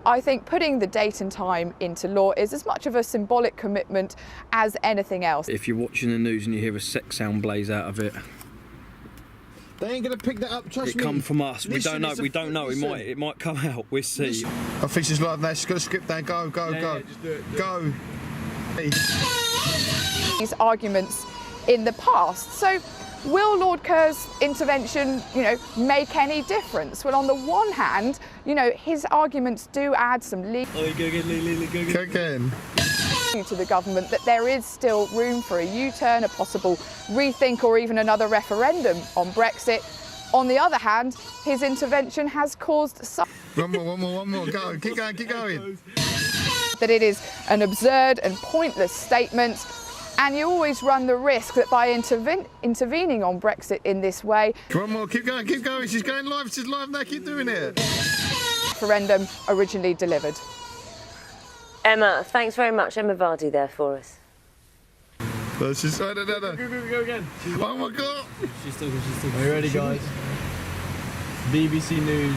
I think putting the date and time into law is as much of a symbolic commitment as anything else. If you're watching the news and you hear a sex sound blaze out of it, they ain't gonna pick that up, trust me. It come from us. Listen, we don't know. It might come out. We'll see. Listen. I think she's like that. She's got a script down. Go. Yeah, just do it. Go. These arguments in the past. So will Lord Kerr's intervention, make any difference? Well, on the one hand, his arguments do add some legal Go again. to the government that there is still room for a U-turn, a possible rethink or even another referendum on Brexit. On the other hand, his intervention has caused some... One more. Go. Keep going. that it is an absurd and pointless statement, and you always run the risk that by intervening on Brexit in this way... One more, keep going. She's going live, she's live now, keep doing it. ...referendum originally delivered. Emma, thanks very much. Emma Vardy there for us. No, she's... No. Go again. Oh my God. She's still. Are you ready, guys? BBC News.